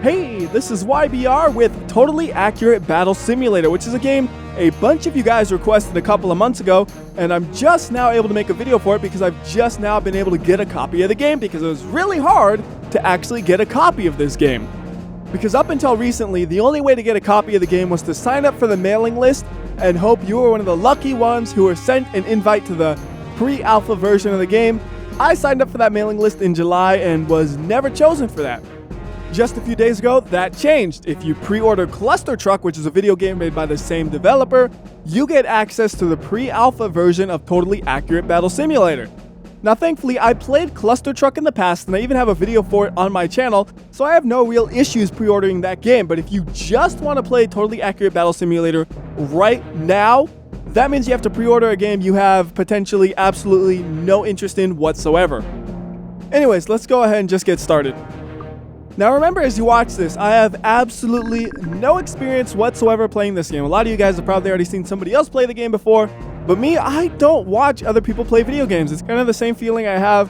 Hey, this is WhyBeAre with Totally Accurate Battle Simulator, which is a game a bunch of you guys requested a couple of months ago, and I'm just now able to make a video for it because I've just now been able to get a copy of the game because it was really hard to actually get a copy of this game. Because up until recently, the only way to get a copy of the game was to sign up for the mailing list and hope you were one of the lucky ones who were sent an invite to the pre-alpha version of the game. I signed up for that mailing list in July and was never chosen for that. Just a few days ago, that changed. If you pre-order Cluster Truck, which is a video game made by the same developer, you get access to the pre-alpha version of Totally Accurate Battle Simulator. Now, thankfully, I played Cluster Truck in the past, and I even have a video for it on my channel, so I have no real issues pre-ordering that game. But if you just want to play Totally Accurate Battle Simulator right now, that means you have to pre-order a game you have potentially absolutely no interest in whatsoever. Anyways, let's go ahead and just get started. Now remember, as you watch this, I have absolutely no experience whatsoever playing this game. A lot of you guys have probably already seen somebody else play the game before, but me, I don't watch other people play video games. It's kind of the same feeling I have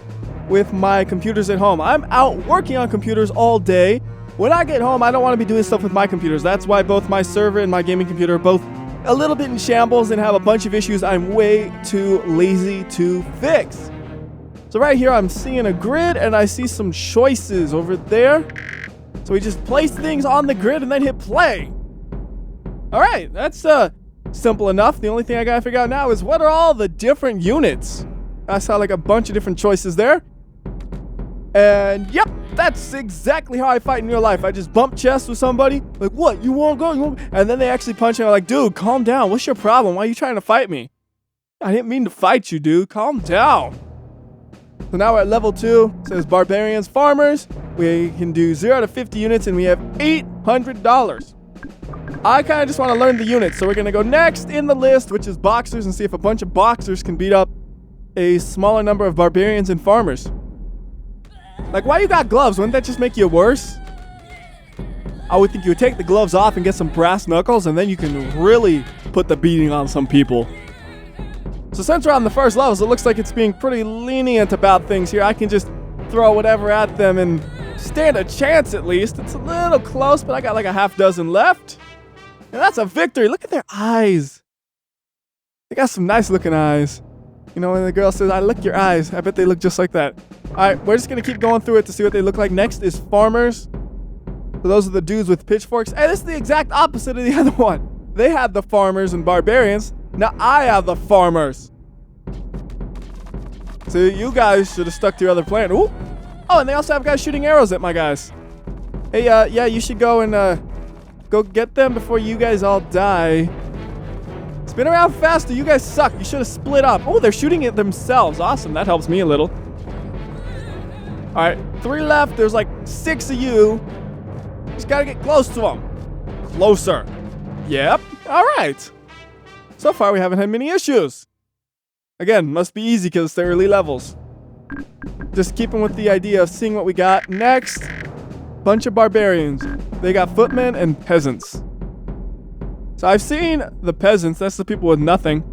with my computers at home. I'm out working on computers all day. When I get home, I don't want to be doing stuff with my computers. That's why both my server and my gaming computer are both a little bit in shambles and have a bunch of issues I'm way too lazy to fix. So right here, I'm seeing a grid, and I see some choices over there. So we just place things on the grid and then hit play. All right, that's simple enough. The only thing I gotta figure out now is what are all the different units? I saw like a bunch of different choices there. And yep, that's exactly how I fight in real life. I just bump chests with somebody. Like, what? You won't go? You won't? And then they actually punch me. I'm like, dude, calm down. What's your problem? Why are you trying to fight me? I didn't mean to fight you, dude. Calm down. So now we're at level 2. It says Barbarians, Farmers. We can do 0 to 50 units, and we have $800. I kind of just want to learn the units, so we're going to go next in the list, which is Boxers, and see if a bunch of Boxers can beat up a smaller number of Barbarians and Farmers. Like, why you got gloves? Wouldn't that just make you worse? I would think you would take the gloves off and get some brass knuckles, and then you can really put the beating on some people. So since we're on the first levels, it looks like it's being pretty lenient about things here. I can just throw whatever at them and stand a chance at least. It's a little close, but I got like a half dozen left. And that's a victory. Look at their eyes. They got some nice looking eyes. You know, when the girl says, I lick your eyes, I bet they look just like that. All right, we're just going to keep going through it to see what they look like. Next is Farmers. So those are the dudes with pitchforks. Hey, this is the exact opposite of the other one. They had the Farmers and Barbarians. Now I have the Farmers. So you guys should have stuck to your other plan. Ooh. Oh, and they also have guys shooting arrows at my guys. Hey, yeah, you should go and go get them before you guys all die. Spin around faster. You guys suck. You should have split up. Oh, they're shooting at themselves. Awesome. That helps me a little. All right, 3 left. There's like 6 of you. Just gotta get close to them. Closer. Yep. All right. So far, we haven't had many issues. Again, must be easy because it's the early levels. Just keeping with the idea of seeing what we got. Next, bunch of barbarians. They got footmen and peasants. So I've seen the peasants. That's the people with nothing.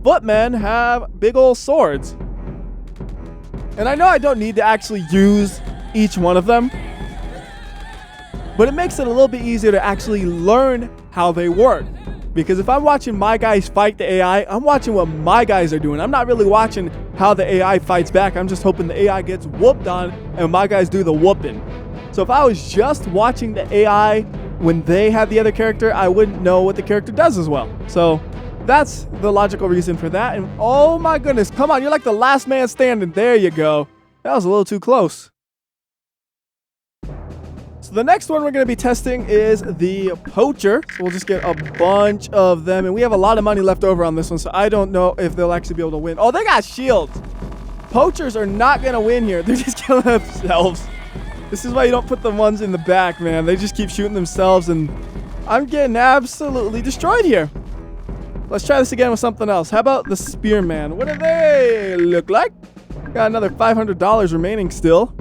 Footmen have big old swords. And I know I don't need to actually use each one of them, but it makes it a little bit easier to actually learn how they work. Because if I'm watching my guys fight the AI, I'm watching what my guys are doing. I'm not really watching how the AI fights back. I'm just hoping the AI gets whooped on and my guys do the whooping. So if I was just watching the AI when they had the other character, I wouldn't know what the character does as well. So that's the logical reason for that. And oh my goodness, come on, you're like the last man standing. There you go. That was a little too close. So the next one we're going to be testing is the Poacher. So we'll just get a bunch of them. And we have a lot of money left over on this one, so I don't know if they'll actually be able to win. Oh, they got shields. Poachers are not going to win here. They're just killing themselves. This is why you don't put the ones in the back, man. They just keep shooting themselves, and I'm getting absolutely destroyed here. Let's try this again with something else. How about the Spearman? What do they look like? Got another $500 remaining still.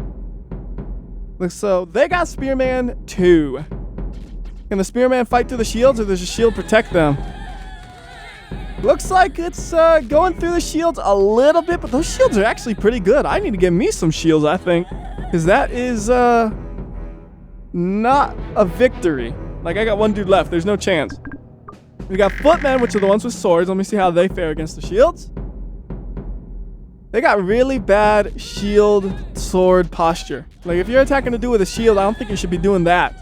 So they got Spearman 2. Can the Spearman fight through the shields, or does the shield protect them? Looks like it's going through the shields a little bit, but those shields are actually pretty good. I need to get me some shields, I think, because that is not a victory. Like, I got one dude left. There's no chance. We got footmen, which are the ones with swords. Let me see how they fare against the shields. They got really bad shield sword posture. Like, if you're attacking a dude with a shield, I don't think you should be doing that.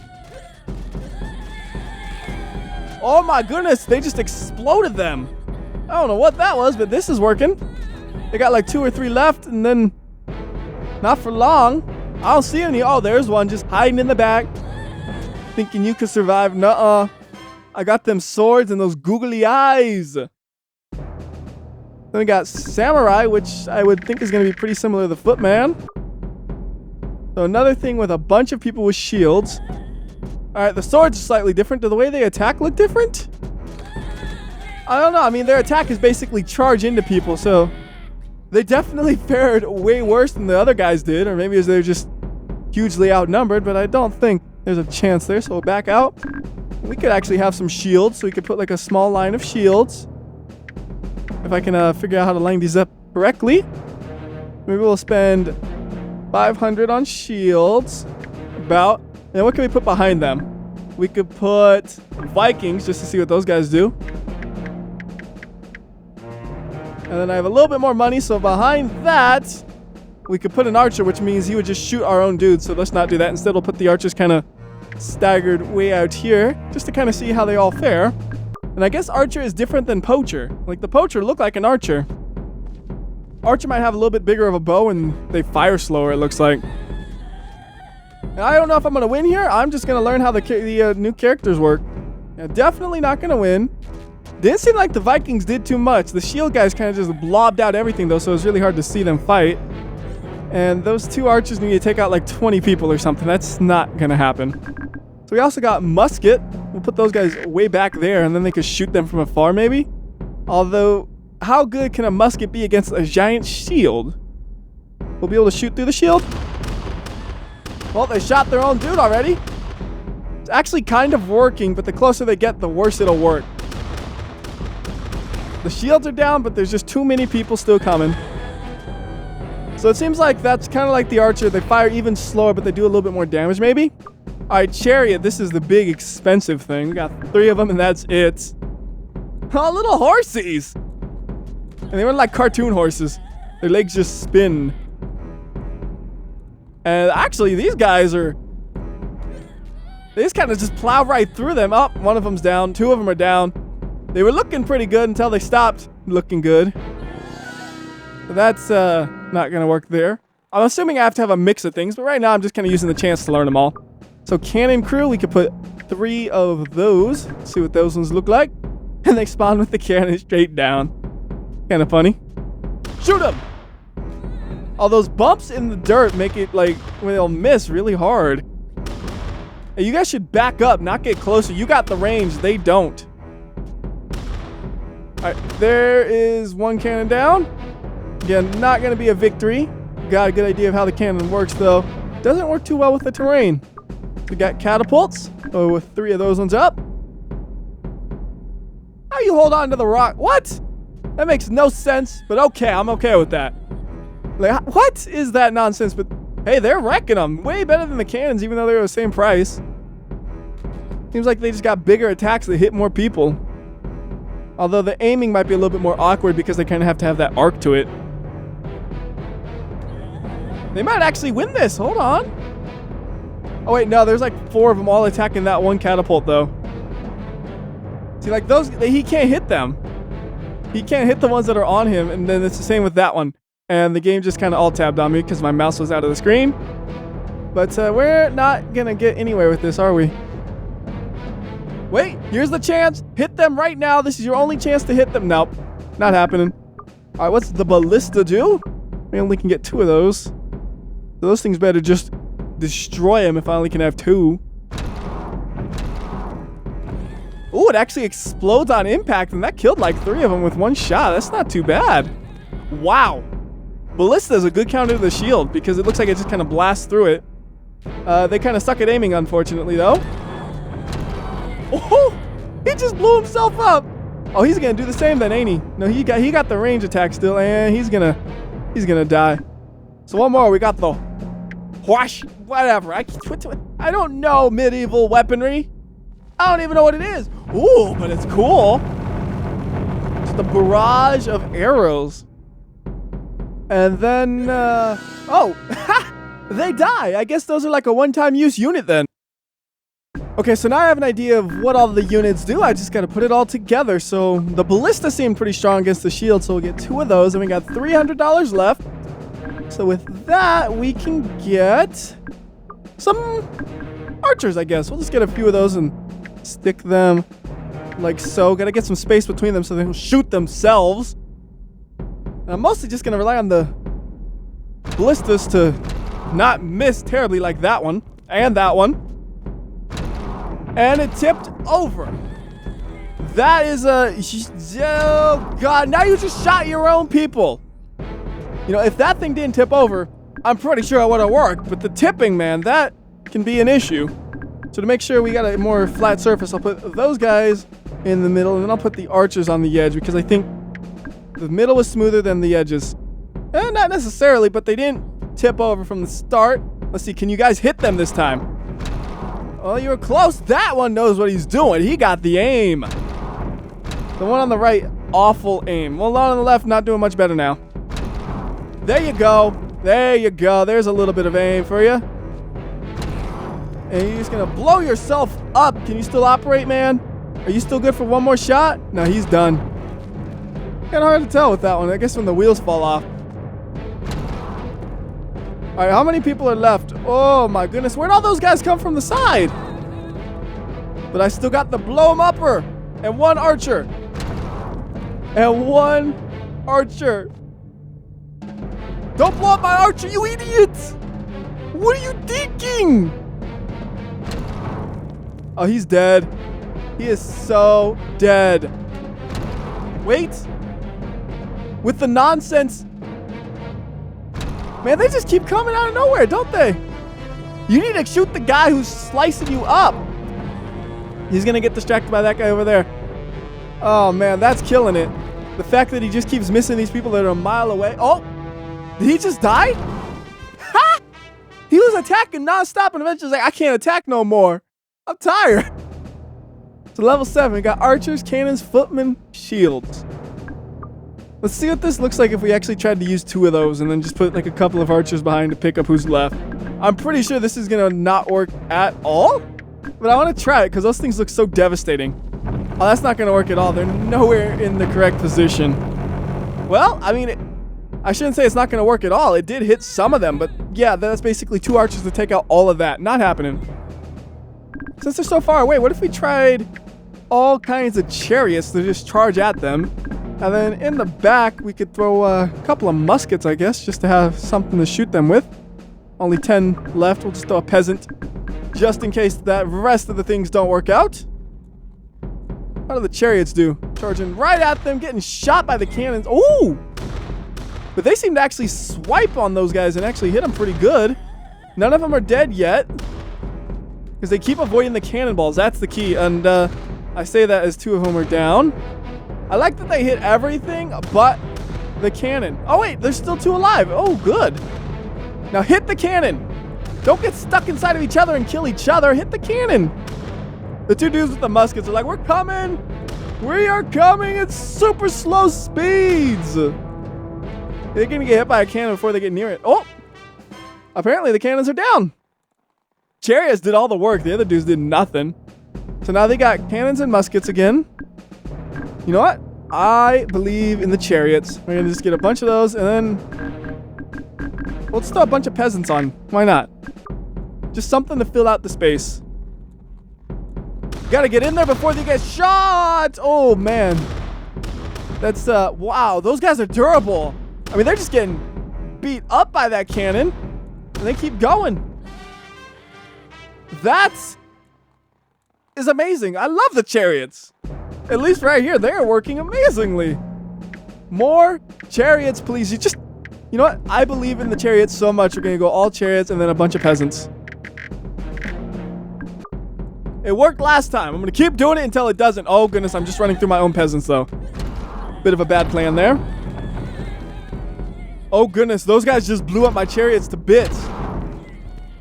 Oh my goodness, they just exploded them. I don't know what that was, but this is working. They got like 2 or 3 left, and then not for long. I don't see any. Oh, there's one just hiding in the back, thinking you could survive. Nuh-uh. I got them swords and those googly eyes. Then we got samurai, which I would think is going to be pretty similar to the footman. So another thing with a bunch of people with shields. All right, the swords are slightly different. Do the way they attack look different? I don't know. I mean, their attack is basically charge into people, so they definitely fared way worse than the other guys did, or maybe they're just hugely outnumbered, but I don't think there's a chance there, so we'll back out. We could actually have some shields, so we could put like a small line of shields. If I can figure out how to line these up correctly. Maybe we'll spend 500 on shields. About. And what can we put behind them? We could put Vikings, just to see what those guys do. And then I have a little bit more money, so behind that, we could put an archer, which means he would just shoot our own dudes. So let's not do that. Instead, we'll put the archers kind of staggered way out here, just to kind of see how they all fare. And I guess archer is different than poacher. Like, the poacher looked like an archer. Archer might have a little bit bigger of a bow, and they fire slower, it looks like. And I don't know if I'm going to win here. I'm just going to learn how the new characters work. Yeah, definitely not going to win. Didn't seem like the Vikings did too much. The shield guys kind of just blobbed out everything, though, so it's really hard to see them fight. And those 2 archers need to take out like 20 people or something. That's not going to happen. So we also got musket. We'll put those guys way back there, and then they could shoot them from afar, maybe. Although, how good can a musket be against a giant shield? We'll be able to shoot through the shield. Well, they shot their own dude already. It's actually kind of working, but the closer they get, the worse it'll work. The shields are down, but there's just too many people still coming. So it seems like that's kind of like the archer. They fire even slower, but they do a little bit more damage, maybe. All right, Chariot. This is the big, expensive thing. We got 3 of them, and that's it. Oh, little horsies. And they were like cartoon horses. Their legs just spin. And actually, these guys are... They just kind of just plow right through them. Oh, one of them's down. 2 of them are down. They were looking pretty good until they stopped looking good. But that's not going to work there. I'm assuming I have to have a mix of things, but right now I'm just kind of using the chance to learn them all. So cannon crew, we could put 3 of those. Let's see what those ones look like. And they spawn with the cannon straight down. Kind of funny. Shoot them! All those bumps in the dirt make it like when they'll miss really hard. Hey, you guys should back up, not get closer. You got the range, they don't. Alright, there is 1 cannon down. Again, not going to be a victory. Got a good idea of how the cannon works, though. Doesn't work too well with the terrain. We got catapults. Oh, with 3 of those ones up. How you hold on to the rock? What? That makes no sense, but okay, I'm okay with that. Like, what is that nonsense? But hey, they're wrecking them. Way better than the cannons, even though they were the same price. Seems like they just got bigger attacks that hit more people. Although the aiming might be a little bit more awkward because they kind of have to have that arc to it. They might actually win this. Hold on. Oh, wait, no. There's like 4 of them all attacking that 1 catapult, though. See, like those, he can't hit them. He can't hit the ones that are on him, and then it's the same with that one. And the game just kind of alt-tabbed on me because my mouse was out of the screen. But we're not going to get anywhere with this, are we? Wait, here's the chance. Hit them right now. This is your only chance to hit them. Nope, not happening. All right, what's the ballista do? We only can get 2 of those. So those things better just destroy them if I only can have 2. Ooh, it actually explodes on impact, and that killed like 3 of them with 1 shot. That's not too bad. Wow. Ballista is a good counter to the shield because it looks like it just kind of blasts through it. They kind of suck at aiming, unfortunately, though. Oh, he just blew himself up. Oh, he's gonna do the same then, ain't he? No, he got the range attack still, and he's gonna die. So one more. We got the Whoosh, whatever. I don't know medieval weaponry. I don't even know what it is. Ooh, but it's cool. Just a barrage of arrows. And then, oh, they die. I guess those are like a one-time use unit then. Okay, so now I have an idea of what all the units do. I just got to put it all together. So the ballista seemed pretty strong against the shield, so we'll get 2 of those, and we got $300 left. So with that, we can get some archers, I guess. We'll just get a few of those and stick them like so. Got to get some space between them so they don't shoot themselves. And I'm mostly just going to rely on the ballistas to not miss terribly like that one and that one. And it tipped over. That is a... Oh, God. Now you just shot your own people. You know, if that thing didn't tip over, I'm pretty sure it would have worked. But the tipping, man, that can be an issue. So to make sure we got a more flat surface, I'll put those guys in the middle. And then I'll put the archers on the edge. Because I think the middle was smoother than the edges. Not necessarily, but they didn't tip over from the start. Let's see. Can you guys hit them this time? Oh, you were close. That one knows what he's doing. He got the aim. The one on the right, awful aim. Well, the one on the left, not doing much better now. There you go. There you go. There's a little bit of aim for you. And you're just going to blow yourself up. Can you still operate, man? Are you still good for one more shot? No, he's done. Kind of hard to tell with that one. I guess when the wheels fall off. All right, how many people are left? Oh, my goodness. Where'd all those guys come from the side? But I still got the blow 'em upper. And 1 archer. And 1 archer. Don't blow up my archer, you idiot! What are you thinking? Oh, he's dead. He is so dead. Wait. With the nonsense... Man, they just keep coming out of nowhere, don't they? You need to shoot the guy who's slicing you up. He's going to get distracted by that guy over there. Oh, man, that's killing it. The fact that he just keeps missing these people that are a mile away. Oh, did he just die? Ha! He was attacking nonstop and eventually was like, I can't attack no more. I'm tired. So level 7, we got archers, cannons, footmen, shields. Let's see what this looks like if we actually tried to use 2 of those and then just put like a couple of archers behind to pick up who's left. I'm pretty sure this is going to not work at all, but I want to try it because those things look so devastating. Oh, that's not going to work at all. They're nowhere in the correct position. Well, I mean, I shouldn't say it's not going to work at all. It did hit some of them, but yeah, that's basically 2 archers to take out all of that. Not happening. Since they're so far away, what if we tried all kinds of chariots to just charge at them? And then in the back, we could throw a couple of muskets, I guess, just to have something to shoot them with. Only 10 left. We'll just throw a peasant, just in case that rest of the things don't work out. How do the chariots do? Charging right at them, getting shot by the cannons. Ooh! But they seem to actually swipe on those guys and actually hit them pretty good. None of them are dead yet. Because they keep avoiding the cannonballs. That's the key. And I say that as 2 of them are down. I like that they hit everything but the cannon. Oh, wait. There's still 2 alive. Oh, good. Now hit the cannon. Don't get stuck inside of each other and kill each other. Hit the cannon. The 2 dudes with the muskets are like, we're coming. We are coming at super slow speeds. They're going to get hit by a cannon before they get near it. Oh, apparently the cannons are down. Chariots did all the work. The other dudes did nothing. So now they got cannons and muskets again. You know what? I believe in the chariots. We're going to just get a bunch of those and then let's throw a bunch of peasants on. Why not? Just something to fill out the space. Got to get in there before they get shot. Oh, man. That's, wow. Those guys are durable. I mean, they're just getting beat up by that cannon. And they keep going. That is amazing. I love the chariots. At least right here, they're working amazingly. More chariots, please. You know what? I believe in the chariots so much. We're going to go all chariots and then a bunch of peasants. It worked last time. I'm going to keep doing it until it doesn't. Oh, goodness. I'm just running through my own peasants, though. Bit of a bad plan there. Oh, goodness. Those guys just blew up my chariots to bits.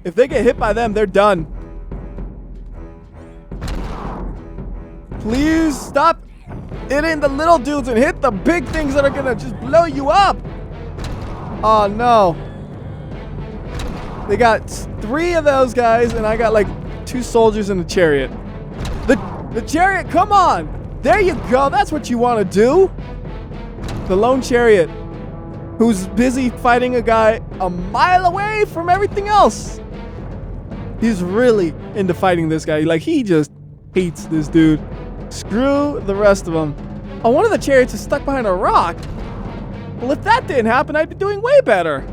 If they get hit by them, they're done. Please stop hitting the little dudes and hit the big things that are gonna just blow you up. Oh no. They got 3 of those guys, and I got like 2 soldiers in the chariot. The chariot, come on! There you go, that's what you want to do. The lone chariot, who's busy fighting a guy a mile away from everything else. He's really into fighting this guy. Like, he just hates this dude. Screw the rest of them. Oh, one of the chariots is stuck behind a rock. Well, if that didn't happen, I'd be doing way better.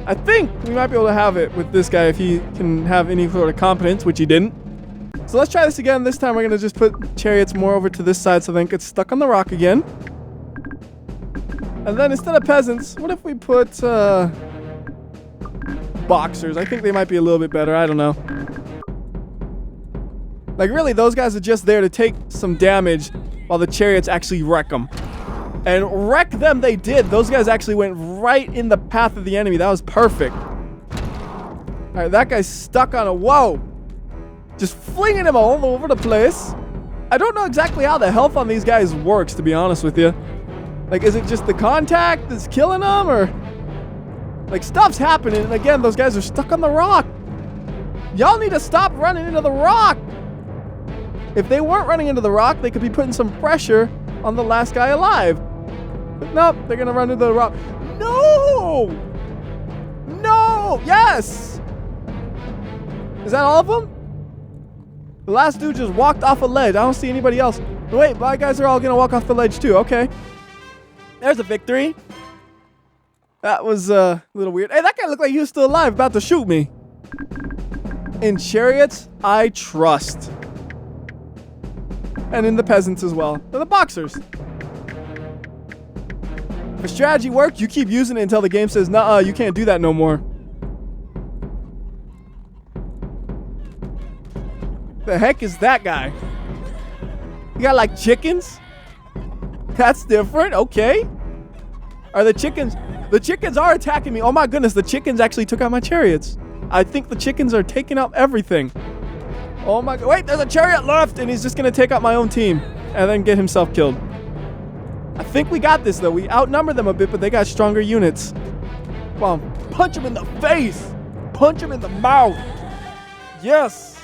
I think we might be able to have it with this guy if he can have any sort of competence, which he didn't. So let's try this again. This time we're going to just put chariots more over to this side so they don't get stuck on the rock again. And then instead of peasants, what if we put boxers? I think they might be a little bit better. I don't know. Like, really, those guys are just there to take some damage while the chariots actually wreck them. And wreck them they did. Those guys actually went right in the path of the enemy. That was perfect. All right, that guy's stuck on a... Whoa! Just flinging him all over the place. I don't know exactly how the health on these guys works, to be honest with you. Like, is it just the contact that's killing them, or... Like, stuff's happening, and again, those guys are stuck on the rock. Y'all need to stop running into the rock. If they weren't running into the rock, they could be putting some pressure on the last guy alive. But nope, they're gonna run into the rock. No! No! Yes! Is that all of them? The last dude just walked off a ledge. I don't see anybody else. Wait, my guys are all gonna walk off the ledge too. Okay. There's a victory. That was a little weird. Hey, that guy looked like he was still alive, about to shoot me. In chariots, I trust. And in the peasants as well. They're the boxers. If a strategy worked, you keep using it until the game says, nuh-uh, you can't do that no more. The heck is that guy? You got like chickens? That's different, okay. Are the chickens... The chickens are attacking me. Oh my goodness, the chickens actually took out my chariots. I think the chickens are taking out everything. Oh my god. Wait, there's a chariot left, and he's just going to take out my own team and then get himself killed. I think we got this, though. We outnumber them a bit, but they got stronger units. Come on, punch him in the face. Punch him in the mouth. Yes.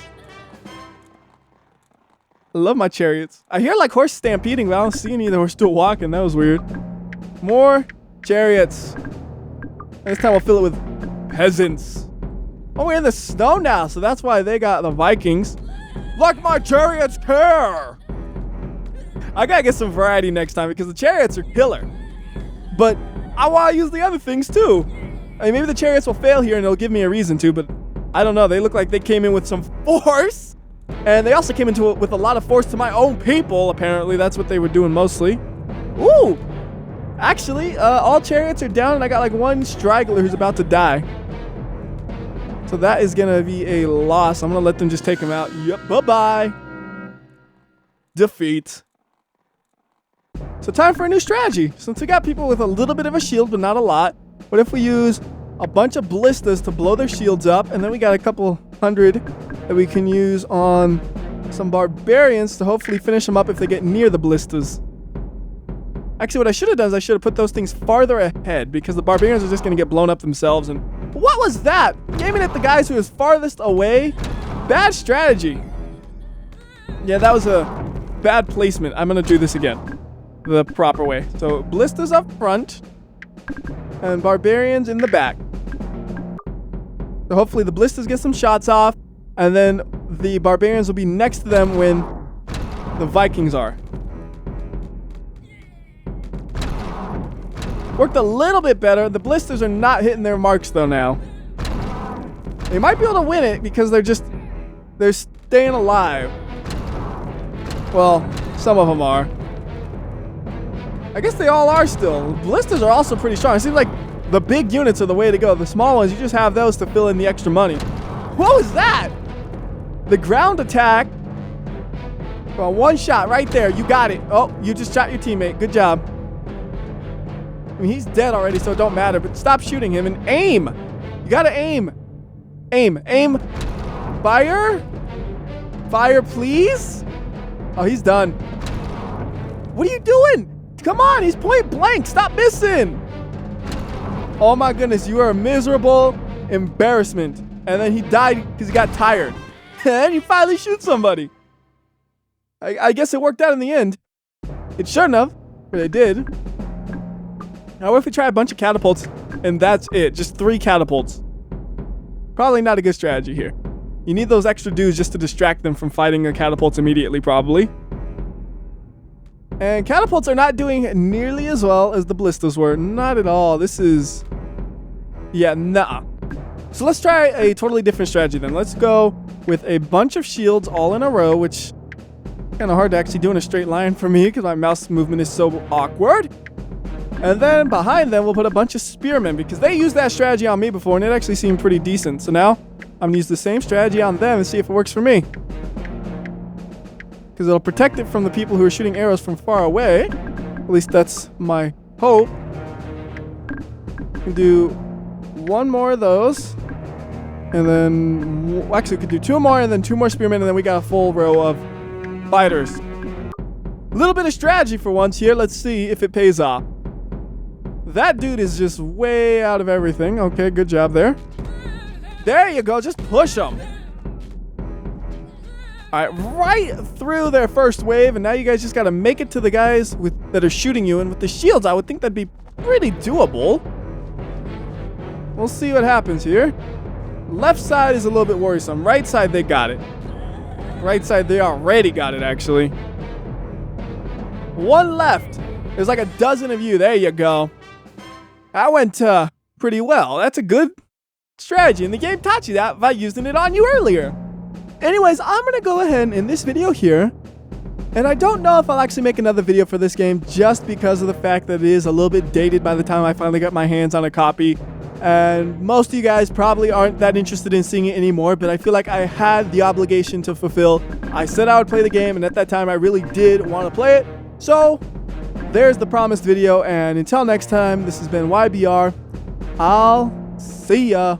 I love my chariots. I hear like horse stampeding, but I don't see any of them. We're still walking. That was weird. More chariots. This time we'll fill it with peasants. Oh, we're in the snow now, so that's why they got the Vikings. Like my chariots care! I gotta get some variety next time because the chariots are killer. But I want to use the other things too. I mean, maybe the chariots will fail here and it'll give me a reason to, but I don't know. They look like they came in with some force. And they also came into it with a lot of force to my own people, apparently. That's what they were doing mostly. Ooh! Actually, all chariots are down, and I got like one straggler who's about to die. So that is going to be a loss. I'm going to let them just take him out. Yep, bye-bye. Defeat. So time for a new strategy. Since we got people with a little bit of a shield, but not a lot, what if we use a bunch of ballistas to blow their shields up, and then we got a couple hundred that we can use on some barbarians to hopefully finish them up if they get near the ballistas. Actually, what I should have done is I should have put those things farther ahead because the barbarians are just going to get blown up themselves. And what was that? Aiming at the guys who was farthest away? Bad strategy. Yeah, that was a bad placement. I'm going to do this again the proper way. So ballistas up front and barbarians in the back. So hopefully the ballistas get some shots off, and then the barbarians will be next to them when the Vikings are. Worked a little bit better. The ballistas are not hitting their marks though now. They might be able to win it because they're staying alive. Well, some of them are. I guess they all are still. Ballistas are also pretty strong. It seems like the big units are the way to go. The small ones, you just have those to fill in the extra money. What was that? The ground attack. Well, one shot right there. You got it. Oh, you just shot your teammate. Good job. I mean, he's dead already, so it don't matter. But stop shooting him and aim. You gotta aim. Aim. Aim. Fire. Fire, please. Oh, he's done. What are you doing? Come on, he's point blank. Stop missing. Oh my goodness, you are a miserable embarrassment. And then he died because he got tired. And he finally shoots somebody. I guess it worked out in the end. It shouldn't have, but it did. Now what if we try a bunch of catapults and that's it? Just 3 catapults. Probably not a good strategy here. You need those extra dudes just to distract them from fighting the catapults immediately, probably. And catapults are not doing nearly as well as the ballistas were. Not at all. This is... yeah, nah. So let's try a totally different strategy then. Let's go with a bunch of shields all in a row, which... kind of hard to actually do in a straight line for me because my mouse movement is so awkward. And then behind them, we'll put a bunch of spearmen because they used that strategy on me before and it actually seemed pretty decent. So now I'm going to use the same strategy on them and see if it works for me. Because it'll protect it from the people who are shooting arrows from far away. At least that's my hope. We'll do 1 more of those. And then, actually we could do 2 more and then 2 more spearmen and then we got a full row of fighters. A little bit of strategy for once here. Let's see if it pays off. That dude is just way out of everything. Okay, good job there. There you go. Just push them. All right, right through their first wave, and now you guys just got to make it to the guys that are shooting you. And with the shields, I would think that'd be pretty doable. We'll see what happens here. Left side is a little bit worrisome. Right side, they got it. Right side, they already got it, actually. 1 left. There's like a dozen of you. There you go. That went pretty well. That's a good strategy, and the game taught you that by using it on you earlier. Anyways, I'm going to go ahead and end this video here. And I don't know if I'll actually make another video for this game just because of the fact that it is a little bit dated by the time I finally got my hands on a copy. And most of you guys probably aren't that interested in seeing it anymore, but I feel like I had the obligation to fulfill. I said I would play the game, and at that time I really did want to play it. So, there's the promised video, and until next time, this has been WhyBeAre. I'll see ya.